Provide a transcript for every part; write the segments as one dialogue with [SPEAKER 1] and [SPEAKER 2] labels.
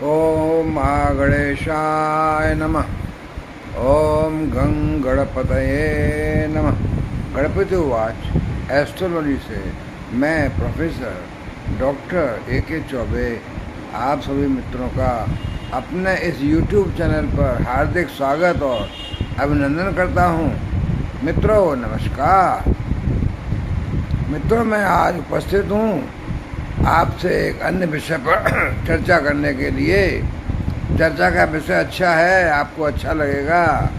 [SPEAKER 1] ओम गणेशाय नमः। ओम गं गणपतये नमः। गणपति उवाच। एस्ट्रोलॉजी से मैं प्रोफेसर डॉक्टर ए.के. चौबे आप सभी मित्रों का अपने इस YouTube चैनल पर हार्दिक स्वागत और अभिनंदन करता हूँ। मित्रों नमस्कार। मित्रों मैं आज उपस्थित हूँ आपसे एक अन्य विषय पर चर्चा करने के लिए। चर्चा का विषय अच्छा है, आपको अच्छा लगेगा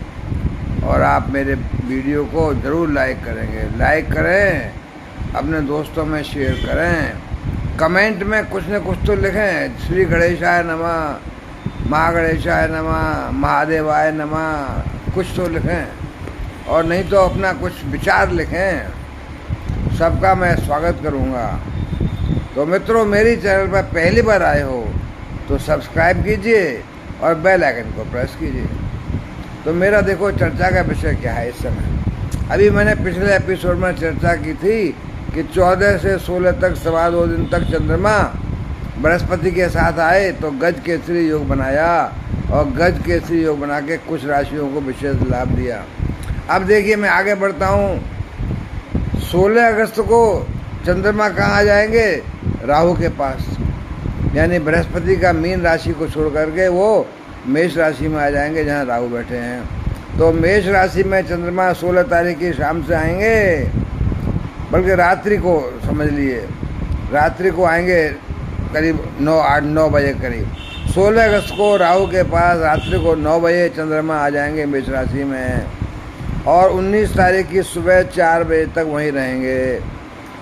[SPEAKER 1] और आप मेरे वीडियो को ज़रूर लाइक करेंगे। लाइक करें, अपने दोस्तों में शेयर करें, कमेंट में कुछ न कुछ तो लिखें। श्री गणेशाय नमः, महागणेशाय नमः, महादेवाय नमः, कुछ तो लिखें और नहीं तो अपना कुछ विचार लिखें। सबका मैं स्वागत करूँगा। तो मित्रों मेरी चैनल पर पहली बार आए हो तो सब्सक्राइब कीजिए और बेल आइकन को प्रेस कीजिए। तो मेरा देखो चर्चा का विषय क्या है इस समय। अभी मैंने पिछले एपिसोड में चर्चा की थी कि 14 से 16 तक 2.25 दिन तक चंद्रमा बृहस्पति के साथ आए तो गज केसरी योग बनाया और गज केसरी योग बना के कुछ राशियों को विशेष लाभ दिया। अब देखिए मैं आगे बढ़ता हूँ। 16 अगस्त को चंद्रमा कहाँ आ जाएंगे? राहु के पास, यानी बृहस्पति का मीन राशि को छोड़ करके वो मेष राशि में आ जाएंगे जहाँ राहु बैठे हैं। तो मेष राशि में चंद्रमा 16 तारीख की शाम से आएंगे, बल्कि रात्रि को समझ लिए, रात्रि को आएंगे करीब 8-9 बजे करीब। 16 अगस्त को राहु के पास रात्रि को 9 बजे चंद्रमा आ जाएंगे मेष राशि में और 19 तारीख की सुबह 4 बजे तक वहीं रहेंगे।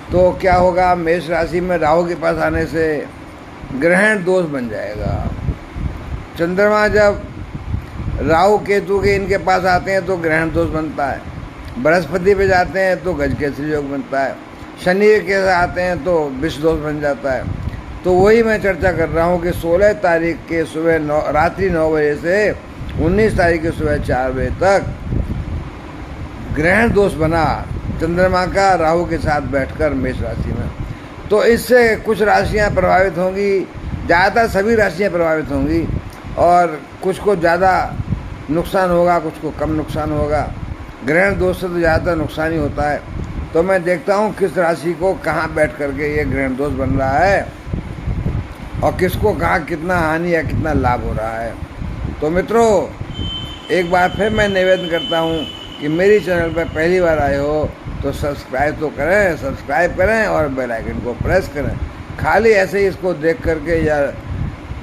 [SPEAKER 1] तो क्या होगा? मेष राशि में राहु के पास आने से ग्रहण दोष बन जाएगा। चंद्रमा जब राहु केतु के इनके पास आते हैं तो ग्रहण दोष बनता है। बृहस्पति पे जाते हैं तो गज केसरी योग बनता है। शनि के साथ आते हैं तो विष दोष बन जाता है। तो वही मैं चर्चा कर रहा हूँ कि 16 तारीख के सुबह रात्रि 9 बजे से 19 तारीख के सुबह 4 बजे तक ग्रहण दोष बना चंद्रमा का राहु के साथ बैठकर मेष राशि में। तो इससे कुछ राशियां प्रभावित होंगी, ज़्यादातर सभी राशियां प्रभावित होंगी और कुछ को ज़्यादा नुकसान होगा, कुछ को कम नुकसान होगा। ग्रहण दोष से तो ज़्यादातर नुकसान ही होता है। तो मैं देखता हूँ किस राशि को कहाँ बैठ करके ये ग्रहण दोष बन रहा है और किसको कहाँ कितना हानि या कितना लाभ हो रहा है। तो मित्रों एक बार फिर मैं निवेदन करता हूँ कि मेरी चैनल पर पहली बार आए हो तो सब्सक्राइब तो करें, सब्सक्राइब करें और बेल आइकन को प्रेस करें। खाली ऐसे ही इसको देख करके या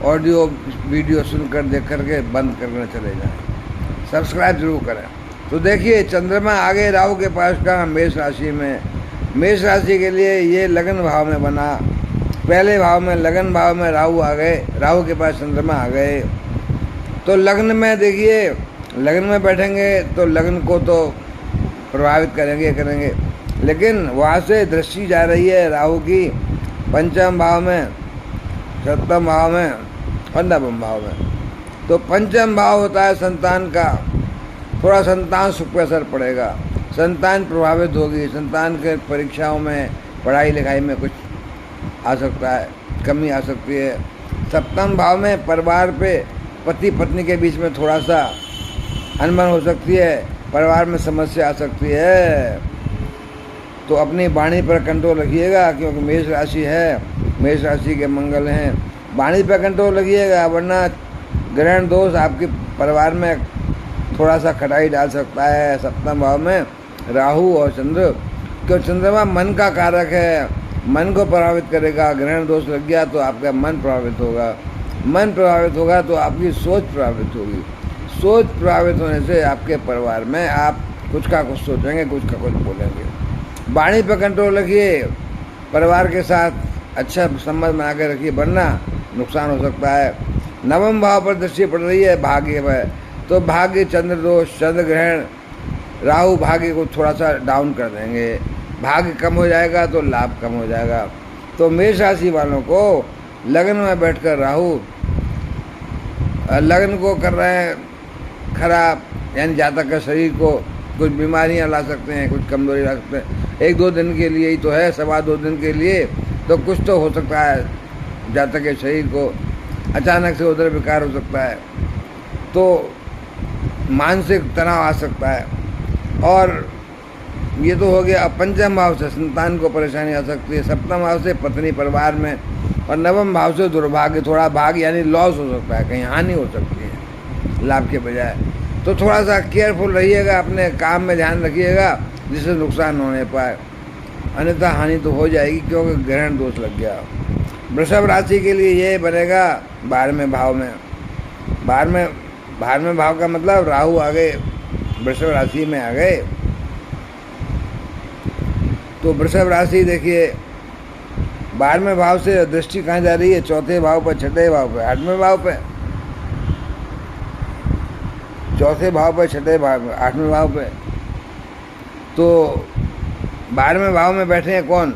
[SPEAKER 1] ऑडियो वीडियो सुनकर देख करके बंद करने चले जाएं। सब्सक्राइब जरूर करें। तो देखिए चंद्रमा आगे राहु के पास का मेष राशि में। मेष राशि के लिए ये लगन भाव में बना। पहले भाव में लगन भाव में राहु आ गए, राहु के पास चंद्रमा आ गए। तो लग्न में देखिए, लगन में बैठेंगे तो लगन को तो प्रभावित करेंगे, लेकिन वहाँ से दृष्टि जा रही है राहु की पंचम भाव में, सप्तम भाव में और नवम भाव में। तो पंचम भाव होता है संतान का। थोड़ा संतान सुख पर असर पड़ेगा, संतान प्रभावित होगी, संतान के परीक्षाओं में पढ़ाई लिखाई में कुछ आ सकता है, कमी आ सकती है। सप्तम भाव में परिवार पे पति पत्नी के बीच में थोड़ा सा अनबन हो सकती है, परिवार में समस्या आ सकती है। तो अपनी वाणी पर कंट्रोल रखिएगा, क्योंकि मेष राशि है, मेष राशि के मंगल हैं। वाणी पर कंट्रोल रखिएगा, वरना ग्रहण दोष आपके परिवार में थोड़ा सा खटाई डाल सकता है। सप्तम भाव में राहु और चंद्र, क्यों चंद्रमा मन का कारक है, मन को प्रभावित करेगा। ग्रहण दोष लग गया तो आपका मन प्रभावित होगा, मन प्रभावित होगा तो आपकी सोच प्रभावित होगी। सोच प्रभावित होने से आपके परिवार में आप कुछ का कुछ सोचेंगे, कुछ का कुछ बोलेंगे। वाणी पर कंट्रोल रखिए, परिवार के साथ अच्छा संबंध बना के रखिए, वरना नुकसान हो सकता है। नवम भाव पर दृष्टि पड़ रही है भाग्य पर, तो भाग्य चंद्र दोष, चंद्र ग्रहण, राहु भाग्य को थोड़ा सा डाउन कर देंगे। भाग्य कम हो जाएगा तो लाभ कम हो जाएगा। तो मेष राशि वालों को लगन में बैठकर राहु लगन को कर रहे हैं खराब, यानी जातक के शरीर को कुछ बीमारियां ला सकते हैं, कुछ कमजोरी ला सकते हैं। 1-2 दिन के लिए ही तो है, 2.25 दिन के लिए तो कुछ तो हो सकता है जातक के शरीर को अचानक से उधर विकार हो सकता है, तो मानसिक तनाव आ सकता है। और ये तो हो गया। अब पंचम भाव से संतान को परेशानी आ सकती है, सप्तम भाव से पत्नी परिवार में, और नवम भाव से दुर्भाग्य, थोड़ा भाग यानी लॉस हो सकता है, कहीं हानि हो सकती है लाभ के बजाय। तो थोड़ा सा केयरफुल रहिएगा, अपने काम में ध्यान रखिएगा जिससे नुकसान होने पाए, अन्यथा हानि तो हो जाएगी क्योंकि ग्रहण दोष लग गया। वृषभ राशि के लिए ये बनेगा 12वें भाव में। 12वें भाव का मतलब राहु आ गए, वृषभ राशि में आ गए। तो वृषभ राशि देखिए 12वें भाव से दृष्टि कहाँ जा रही है? चौथे भाव पर, छठे भाव पर, 8वें भाव पर, चौथे भाव पर, छठे भाव पर, 8वें भाव पर। तो 12वें भाव में बैठे हैं कौन?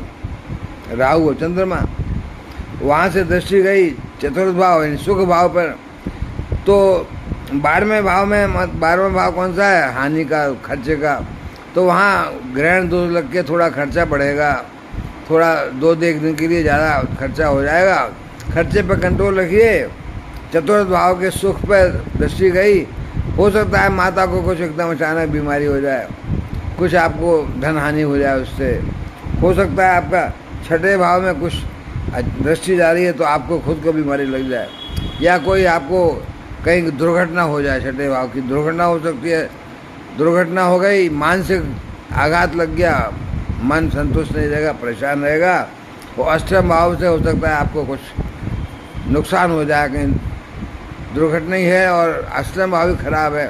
[SPEAKER 1] राहु और चंद्रमा। वहाँ से दृष्टि गई चतुर्थ भाव यानी सुख भाव पर। तो 12वें भाव में, 12वां भाव कौन सा है? हानि का, खर्चे का। तो वहाँ ग्रहण दोष लग के थोड़ा खर्चा बढ़ेगा, थोड़ा 2-1 दिन के लिए ज़्यादा खर्चा हो जाएगा। खर्चे पर कंट्रोल रखिए। चतुर्थ भाव के सुख पर दृष्टि गई, हो सकता है माता को कुछ एकदम अचानक बीमारी हो जाए, कुछ आपको धन हानि हो जाए उससे। हो सकता है आपका छठे भाव में कुछ दृष्टि जा रही है तो आपको खुद को बीमारी लग जाए, या कोई आपको कहीं दुर्घटना हो जाए। छठे भाव की दुर्घटना हो सकती है, दुर्घटना हो गई, मानसिक आघात लग गया, मन संतुष्ट नहीं रहेगा, परेशान रहेगा। वो अष्टम भाव से हो सकता है आपको कुछ नुकसान हो जाए, कहीं दुर्घटना ही है और अष्टम भाव भी खराब है।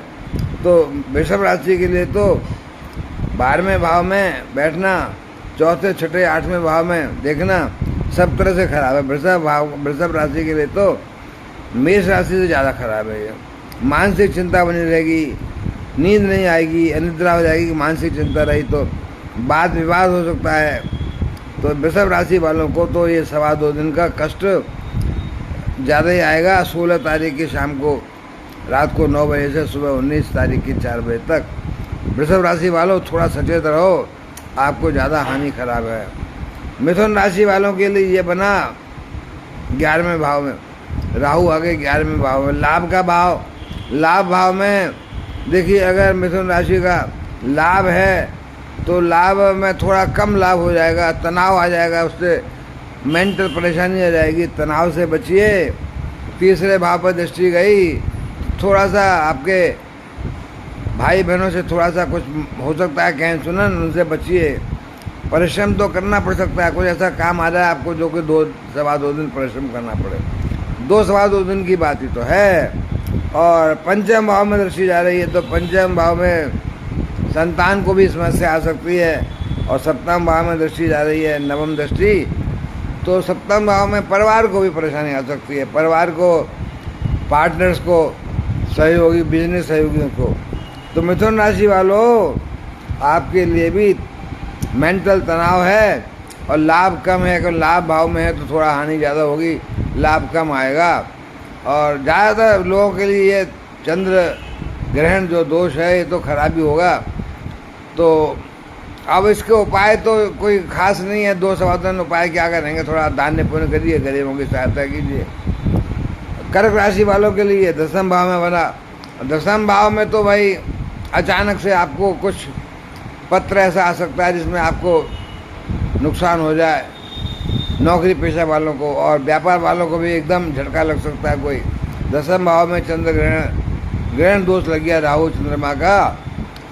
[SPEAKER 1] तो वृषभ राशि के लिए तो 12वें भाव में बैठना, चौथे, छठे, 8वें भाव में देखना सब तरह से खराब है। वृषभ राशि के लिए तो मेष राशि से ज़्यादा खराब है ये। मानसिक चिंता बनी रहेगी, नींद नहीं आएगी, अनिद्रा हो जाएगी। मानसिक चिंता रही तो वाद विवाद हो सकता है। तो वृषभ राशि वालों को तो ये 2.25 दिन का कष्ट ज़्यादा ही आएगा। 16 तारीख की शाम को, रात को 9 बजे से सुबह 19 तारीख की 4 बजे तक। वृषभ राशि वालों थोड़ा सचेत रहो, आपको ज़्यादा हानि खराब है। मिथुन राशि वालों के लिए ये बना 11वें भाव में, राहु आ गए 11वें भाव में। लाभ का भाव, लाभ भाव में देखिए अगर मिथुन राशि का लाभ है तो लाभ में थोड़ा कम लाभ हो जाएगा, तनाव आ जाएगा, उससे मेंटल परेशानी आ जाएगी, तनाव से बचिए। तीसरे भाव पर दृष्टि गई, थोड़ा सा आपके भाई बहनों से थोड़ा सा कुछ हो सकता है कहीं सुनन, उनसे बचिए। परिश्रम तो करना पड़ सकता है, कोई ऐसा काम आ जाए आपको जो कि 2-2.25 दिन परिश्रम करना पड़े। 2-2.25 दिन की बात ही तो है। और पंचम भाव में दृष्टि जा रही है तो पंचम भाव में संतान को भी समस्या आ सकती है। और सप्तम भाव में दृष्टि जा रही है, नवम दृष्टि, तो सप्तम भाव में परिवार को भी परेशानी आ सकती है। परिवार को, पार्टनर्स को, सहयोगी, बिजनेस सहयोगियों को। तो मिथुन राशि वालों आपके लिए भी मेंटल तनाव है और लाभ कम है। अगर लाभ भाव में है तो थोड़ा हानि ज़्यादा होगी, लाभ कम आएगा। और ज़्यादातर लोगों के लिए ये चंद्र ग्रहण जो दोष है ये तो खराबी होगा। तो अब इसके उपाय तो कोई खास नहीं है। 2-2.25 उपाय क्या करेंगे? थोड़ा दान पुण्य करिए, गरीबों की सहायता कीजिए। कर्क राशि वालों के लिए 10वें भाव में बना। 10वें भाव में तो भाई अचानक से आपको कुछ पत्र ऐसा आ सकता है जिसमें आपको नुकसान हो जाए। नौकरी पेशा वालों को और व्यापार वालों को भी एकदम झटका लग सकता है कोई। 10वें भाव में चंद्र ग्रहण दोष लग गया राहु चंद्रमा का।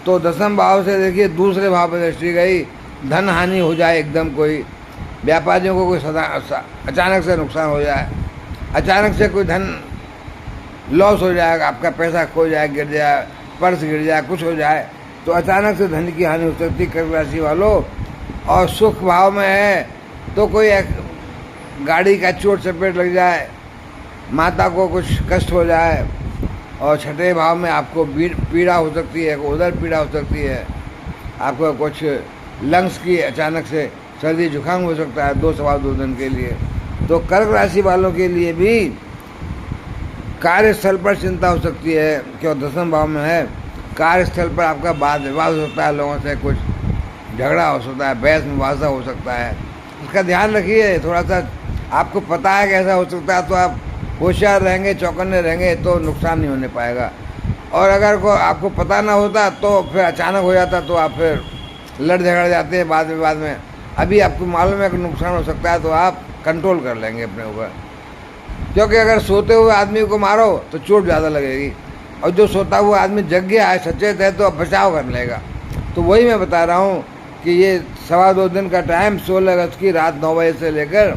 [SPEAKER 1] तो 10वें भाव से देखिए दूसरे भाव पर दृष्टि गई, धन हानि हो जाए एकदम, कोई व्यापारियों को कोई अचानक से नुकसान हो जाए, अचानक से कोई धन लॉस हो जाएगा, आपका पैसा खो जाए, गिर जाए, पर्स गिर जाए, कुछ हो जाए, तो अचानक से धन की हानि हो सकती है कर्क राशि वालों। और सुख भाव में है तो कोई गाड़ी का चोट चपेट लग जाए, माता को कुछ कष्ट हो जाए। और छठे भाव में आपको पीड़ा हो सकती है, उधर पीड़ा हो सकती है, आपको कुछ लंग्स की अचानक से सर्दी जुकाम हो सकता है 2-2.25 दिन के लिए। तो कर्क राशि वालों के लिए भी कार्यस्थल पर चिंता हो सकती है, क्यों 10वें भाव में है। कार्यस्थल पर आपका वाद विवाद हो सकता है, लोगों से कुछ झगड़ा हो सकता है, बहस मुबासा हो सकता है, इसका ध्यान रखिए। थोड़ा सा आपको पता है कि ऐसा हो सकता है तो आप होशियार रहेंगे, चौकन्ने रहेंगे तो नुकसान नहीं होने पाएगा। और अगर को आपको पता ना होता तो फिर अचानक हो जाता तो आप फिर लड़ झगड़ जाते हैं बाद में। अभी आपको मालूम है कि नुकसान हो सकता है तो आप कंट्रोल कर लेंगे अपने ऊपर, क्योंकि अगर सोते हुए आदमी को मारो तो चोट ज़्यादा लगेगी, और जो सोता हुआ आदमी जग गया है, सचेत है, तो अब बचाव कर लेगा। तो वही मैं बता रहा हूँ कि ये 2.25 दिन का टाइम 16 अगस्त की रात 9 बजे से लेकर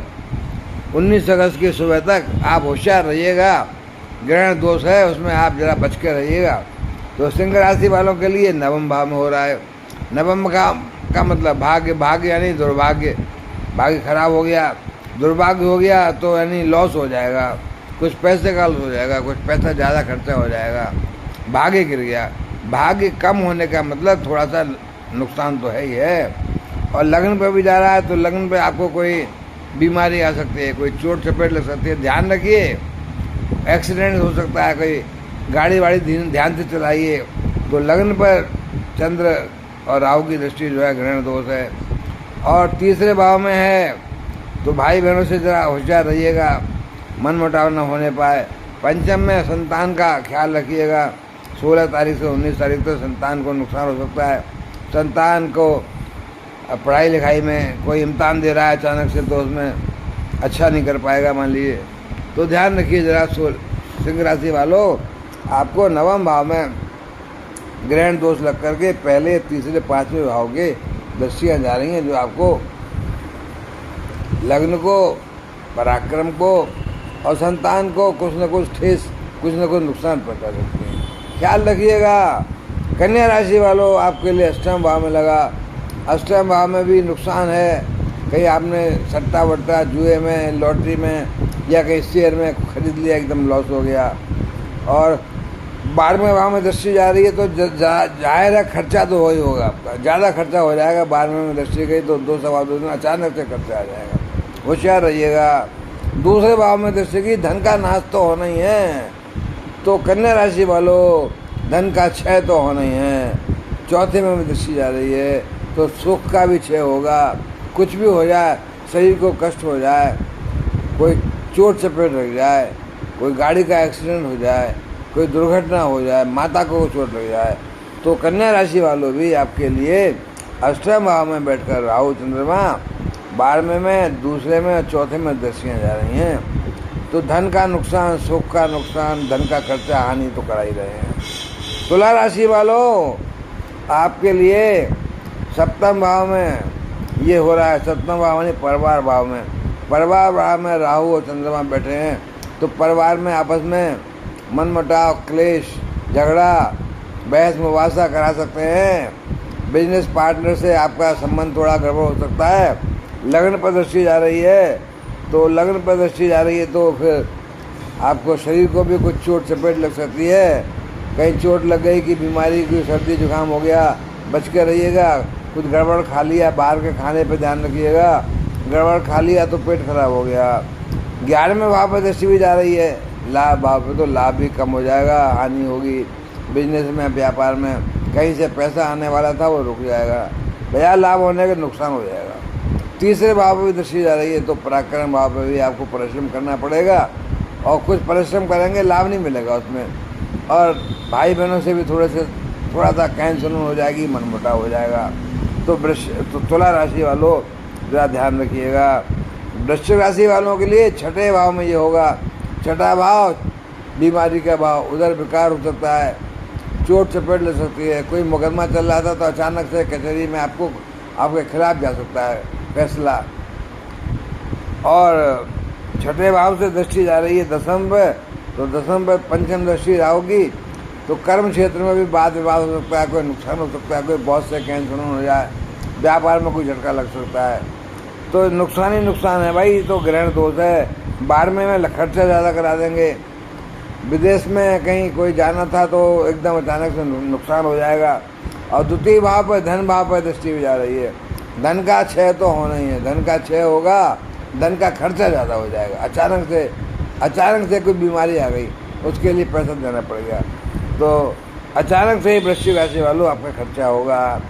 [SPEAKER 1] 19 अगस्त की सुबह तक आप होशियार रहिएगा। ग्रहण दोष है, उसमें आप जरा बच के रहिएगा। तो सिंह राशि वालों के लिए नवम भाव में हो रहा है। नवम का मतलब भाग्य यानी दुर्भाग्य। भाग्य खराब हो गया, दुर्भाग्य हो गया तो यानी लॉस हो जाएगा, कुछ पैसे का लॉस हो जाएगा, कुछ पैसा ज़्यादा खर्चा हो जाएगा। भाग्य गिर गया, भाग्य कम होने का मतलब थोड़ा सा नुकसान तो है ही है। और लगन पे भी जा रहा है तो लगन पे आपको कोई बीमारी आ सकती है, कोई चोट चपेट लग सकती है, ध्यान रखिए। एक्सीडेंट हो सकता है, कोई गाड़ी वाड़ी ध्यान से चलाइए। तो लगन पर चंद्र और राहु की दृष्टि जो है ग्रहण दोष है। और तीसरे भाव में है तो भाई बहनों से ज़रा होशियार रहिएगा, मन मुटाव न होने पाए। पंचम में संतान का ख्याल रखिएगा। 16 तारीख से 19 तारीख तक संतान को नुकसान हो सकता है। संतान को पढ़ाई लिखाई में कोई इम्तहान दे रहा है अचानक से तो उसमें अच्छा नहीं कर पाएगा मान लीजिए, तो ध्यान रखिए ज़रा। सिंह राशि वालों, आपको नवम भाव में ग्रहण दोष लग करके पहले, तीसरे, पाँचवें भाव के दृष्टियाँ जा रही हैं, जो आपको लग्न को, पराक्रम को और संतान को कुछ न कुछ ठेस, कुछ न कुछ नुकसान पहुंचा सकते हैं। ख्याल रखिएगा। कन्या राशि वालों, आपके लिए अष्टम भाव में लगा। अष्टम भाव में भी नुकसान है। कहीं आपने सट्टा वट्टा, जुए में, लॉटरी में या कहीं शेयर में खरीद लिया, एकदम लॉस हो गया। और 12वें भाव में दृष्टि जा रही है तो जाहिर है खर्चा तो हो ही होगा आपका, ज़्यादा खर्चा हो जाएगा। 12वें में दृष्टि गई तो 2-2.25 दिन अचानक से खर्चा आ जाएगा, होशियार रहिएगा। दूसरे भाव में दृष्टि की, धन का नाश तो होना ही है। तो कन्या राशि वालों, धन का क्षय तो होना ही है। चौथे में दृष्टि जा रही है तो सुख का भी क्षय होगा। कुछ भी हो जाए, शरीर को कष्ट हो जाए, कोई चोट चपेट लग जाए, कोई गाड़ी का एक्सीडेंट हो जाए, कोई दुर्घटना हो जाए, माता को चोट लग जाए, तो कन्या राशि वालों भी आपके लिए अष्टम भाव में बैठकर राहु चंद्रमा 12वें में, दूसरे में और चौथे में दृष्टियाँ जा रही हैं। तो धन का नुकसान, सुख का नुकसान, धन का खर्चा, हानि तो करा ही रहे हैं। तुला राशि वालों, आपके लिए सप्तम भाव में ये हो रहा है। सप्तम भाव यानी परिवार भाव में, परिवार भाव में राहु और चंद्रमा बैठे हैं। तो परिवार में आपस में मनमुटाव, क्लेश, झगड़ा, बहस मुबासा करा सकते हैं। बिजनेस पार्टनर से आपका संबंध थोड़ा गड़बड़ हो सकता है। लगन पर दृष्टि जा रही है तो लगन पर दृष्टि जा रही है तो फिर आपको शरीर को भी कुछ चोट चपेट लग सकती है। कहीं चोट लग गई कि बीमारी, कोई सर्दी जुकाम हो गया, बच के रहिएगा। कुछ गड़बड़ खा लिया, बाहर के खाने पे ध्यान रखिएगा। गड़बड़ खा लिया तो पेट खराब हो गया। 11वें भाव पर दृष्टि भी जा रही है, लाभ भाव पे, तो लाभ भी कम हो जाएगा, हानि होगी। बिजनेस में, व्यापार में कहीं से पैसा आने वाला था वो रुक जाएगा, बजाय लाभ होने के नुकसान हो जाएगा। तीसरे भाव पर भी दृष्टि जा रही है तो पराक्रम भाव पर भी आपको परिश्रम करना पड़ेगा, और कुछ परिश्रम करेंगे लाभ नहीं मिलेगा उसमें। और भाई बहनों से भी थोड़ा सा कहन सुनन हो जाएगी, मनमुटाव हो जाएगा। तो तुला राशि वालों ज़रा ध्यान रखिएगा। वृश्चिक राशि वालों के लिए छठे भाव में ये होगा। छठा भाव बीमारी का भाव, उधर विकार हो सकता है, चोट चपेट लग सकती है। कोई मुकदमा चल रहा था तो अचानक से कचहरी में आपके खिलाफ जा सकता है फैसला। और छठे भाव से दृष्टि जा रही है दसम पे, तो दसम पे पंचम दृष्टि राहु की, तो कर्म क्षेत्र में भी वाद विवाद हो सकता है, कोई नुकसान हो सकता है, कोई बॉस से कहन सुनन हो जाए, व्यापार में कोई झटका लग सकता है। तो नुकसान ही नुकसान है भाई। तो ग्रहण दोष है। 12वें में खर्चा ज़्यादा करा देंगे। विदेश में कहीं कोई जाना था तो एकदम अचानक से नुकसान हो जाएगा। और द्वितीय भाव पर, धन भाव पर दृष्टि भी जा रही है। धन का क्षय तो होना ही है, धन का क्षय होगा, धन का खर्चा ज़्यादा हो जाएगा। अचानक से कोई बीमारी आ गई, उसके लिए पैसा देना पड़ेगा। तो अचानक से ही वृश्चिक राशि वालों आपका खर्चा होगा,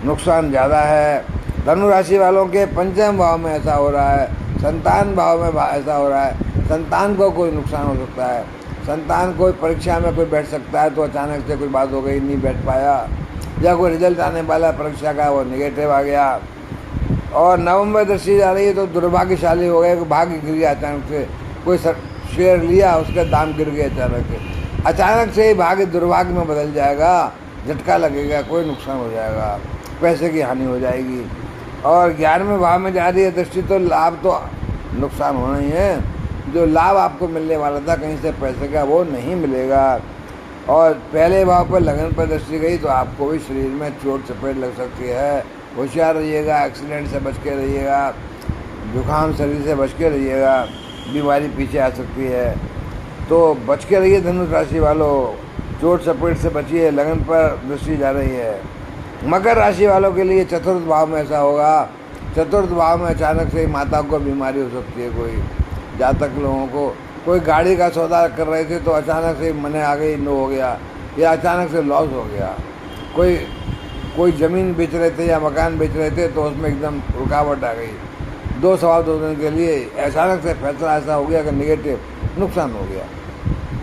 [SPEAKER 1] नुकसान ज़्यादा है। धनु राशि वालों के पंचम भाव में ऐसा हो रहा है, संतान भाव में ऐसा हो रहा है। संतान को कोई नुकसान हो सकता है। संतान कोई परीक्षा में कोई बैठ सकता है तो अचानक से कोई बात हो गई, नहीं बैठ पाया, या कोई रिजल्ट आने वाला परीक्षा का वो नेगेटिव आ गया। और नवंबर दृष्टि जा रही है तो दुर्भाग्यशाली हो गए, भाग्य गिर गया अचानक से, कोई शेयर लिया उसका दाम गिर गया अचानक से ही भाग्य दुर्भाग्य में बदल जाएगा, झटका लगेगा, कोई नुकसान हो जाएगा, पैसे की हानि हो जाएगी। और 11वें भाव में जा रही है दृष्टि तो लाभ तो नुकसान होना ही है। जो लाभ आपको मिलने वाला था कहीं से पैसे का वो नहीं मिलेगा। और पहले भाव पर लगन पर दृष्टि गई तो आपको भी शरीर में चोट चपेट लग सकती है, होशियार रहिएगा, एक्सीडेंट से बच के रहिएगा, जुकाम शरीर से बच के रहिएगा, बीमारी पीछे आ सकती है तो बच के रहिए। धनुष राशि वालों, चोट चपेट से बचिए, लगन पर दृष्टि जा रही है। मकर राशि वालों के लिए चतुर्थ भाव में ऐसा होगा, चतुर्थ भाव में अचानक से माता को बीमारी हो सकती है। कोई जातक लोगों को कोई गाड़ी का सौदा कर रहे थे तो अचानक से मने आ गई, नो हो गया, या अचानक से लॉस हो गया। कोई ज़मीन बेच रहे थे या मकान बेच रहे थे तो उसमें एकदम रुकावट आ गई। 2 सवा 2 दिन के लिए अचानक से फैसला ऐसा हो गया कि निगेटिव नुकसान हो गया।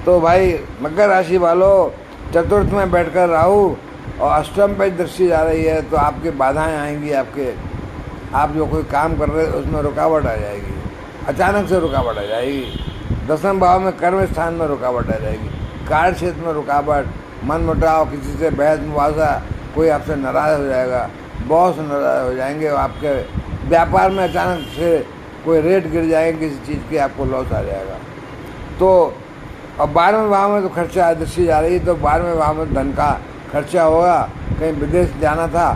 [SPEAKER 1] तो भाई मकर राशि वालों, चतुर्थ में बैठकर राहु और अष्टम पर दृष्टि जा रही है तो आपकी बाधाएं आएंगी, आप जो कोई काम कर रहे हैं उसमें रुकावट आ जाएगी, अचानक से रुकावट आ जाएगी। 10वें भाव में कर्म स्थान में रुकावट आ जाएगी, कार्य क्षेत्र में रुकावट, मन मुटाव, किसी से बहस मुबाजा, कोई आपसे नाराज़ हो जाएगा, बॉस नाराज़ हो जाएंगे, आपके व्यापार में अचानक से कोई रेट गिर जाएंगे, किसी चीज़ की आपको लॉस आ जाएगा। तो अब 12वें भाव में तो खर्चा दृष्टि जा रही है तो 12वें भाव में धन का खर्चा होगा। कहीं विदेश जाना था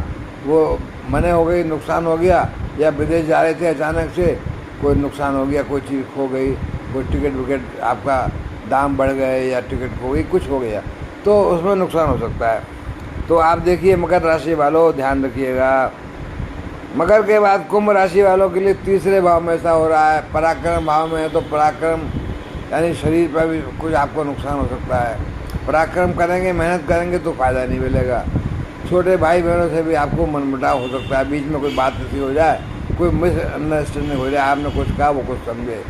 [SPEAKER 1] वो मने हो गई, नुकसान हो गया, या विदेश जा रहे थे अचानक से कोई नुकसान हो गया, कोई चीज़ खो गई, कोई टिकट विकेट आपका दाम बढ़ गए या टिकट खो गई, कुछ हो गया तो उसमें नुकसान हो सकता है। तो आप देखिए मकर राशि वालों, ध्यान रखिएगा। मकर के बाद कुंभ राशि वालों के लिए तीसरे भाव में ऐसा हो रहा है, पराक्रम भाव में है तो पराक्रम यानी शरीर पर भी कुछ आपको नुकसान हो सकता है। पराक्रम करेंगे, मेहनत करेंगे तो फ़ायदा नहीं मिलेगा। छोटे भाई बहनों से भी आपको मनमुटाव हो सकता है, बीच में कोई बात ऐसी हो जाए, कोई मिसअंडरस्टैंडिंग हो जाए, आपने कुछ कहा वो कुछ समझे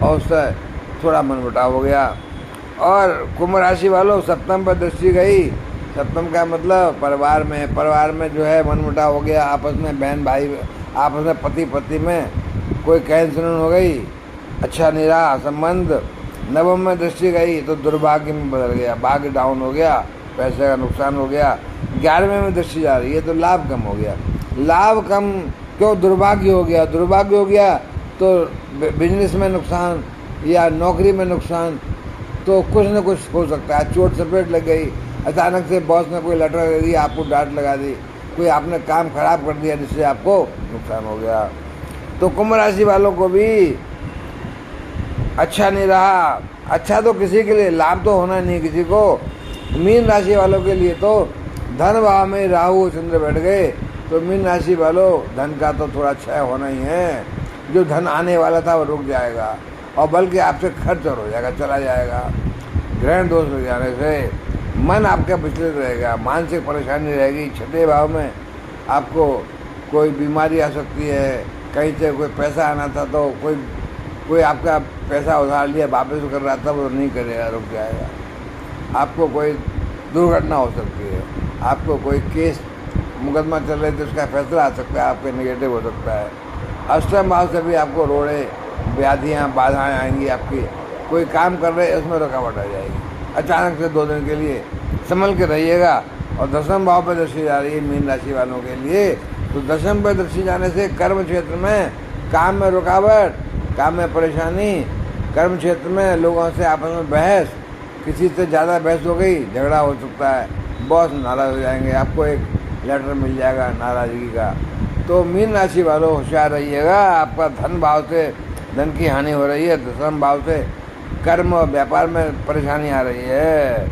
[SPEAKER 1] और उससे थोड़ा मनमुटाव हो गया। और कुंभ राशि वालों, सप्तम पर दृष्टि गई, सप्तम का मतलब परिवार में जो है मनमुटाव हो गया, आपस में बहन भाई, आपस में पति पत्नी में कोई कैंसर हो गई, अच्छा नहीं रहा संबंध। नवम में दृष्टि गई तो दुर्भाग्य में बदल गया, भाग्य डाउन हो गया, पैसे का नुकसान हो गया। 11वें में दृष्टि जा रही है तो लाभ कम हो गया, लाभ कम क्यों, दुर्भाग्य हो गया, दुर्भाग्य हो गया तो बिजनेस में नुकसान या नौकरी में नुकसान, तो कुछ न कुछ हो सकता है। चोट चपेट लग गई, अचानक से बॉस ने कोई लेटर दे दिया, आपको डांट लगा दी, कोई आपने काम खराब कर दिया जिससे आपको नुकसान हो गया। तो कुंभ राशि वालों को भी अच्छा नहीं रहा। अच्छा तो किसी के लिए, लाभ तो होना नहीं किसी को। मीन राशि वालों के लिए तो धन भाव में राहु चंद्र बैठ गए तो मीन राशि वालों धन का तो थोड़ा क्षय होना ही है। जो धन आने वाला था वो रुक जाएगा और बल्कि आपसे खर्च और हो जाएगा, चला जाएगा। ग्रहण दोष हो जाने से मन आपका विचलित रहेगा, मानसिक परेशानी रहेगी। 6ठे भाव में आपको कोई बीमारी आ सकती है, कहीं से कोई पैसा आना था तो कोई आपका पैसा उधार लिया वापस कर रहा था वो नहीं करेगा, रुक जाएगा। आपको कोई दुर्घटना हो सकती है, आपको कोई केस मुकदमा चल रहे थे उसका फैसला आ सकता है, आपके नेगेटिव हो सकता है। अष्टम भाव से भी आपको रोड़े व्याधियाँ बाधाएँ आएंगी, आपकी कोई काम कर रहे उसमें रुकावट आ जाएगी अचानक से 2 दिन के लिए, संभल के रहिएगा। और 10वें भाव पर दृष्टि जा रही है मीन राशि वालों के लिए तो 10वें पर दृष्टि जाने से कर्म क्षेत्र में काम में रुकावट, काम में परेशानी, कर्म क्षेत्र में लोगों से आपस में बहस, किसी से ज़्यादा बहस हो गई, झगड़ा हो सकता है, बॉस नाराज़ हो जाएंगे, आपको एक लेटर मिल जाएगा नाराज़गी का। तो मीन राशि वालों होशियार रहिएगा। आपका धन भाव से धन की हानि हो रही है, 10वें भाव से कर्म और व्यापार में परेशानी आ रही है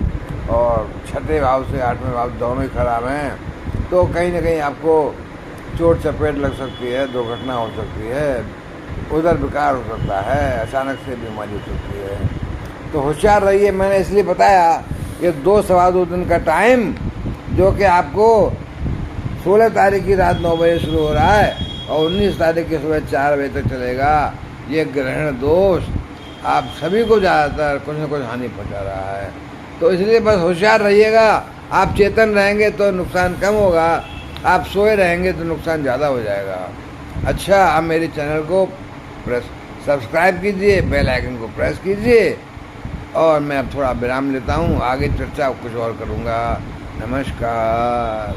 [SPEAKER 1] और 6ठे भाव से 8वें भाव दोनों ही खराब हैं। तो कहीं ना कहीं आपको चोट चपेट लग सकती है, दुर्घटना हो सकती है, उधर विकार हो सकता है, अचानक से बीमारी हो सकती है। तो होशियार रहिए। मैंने इसलिए बताया ये 2 सवा 2 दिन का टाइम जो कि आपको 16 तारीख की रात 9 बजे शुरू हो रहा है और 19 तारीख की सुबह 4 बजे तक चलेगा। ये ग्रहण दोष आप सभी को ज़्यादातर कुछ न कुछ हानि पहुंचा रहा है। तो इसलिए बस होशियार रहिएगा। आप चेतन रहेंगे तो नुकसान कम होगा, आप सोए रहेंगे तो नुकसान ज़्यादा हो जाएगा। अच्छा, आप मेरे चैनल को सब्सक्राइब कीजिए, बेल आइकन को प्रेस कीजिए। और मैं अब थोड़ा विराम लेता हूँ, आगे चर्चा कुछ और करूँगा। नमस्कार।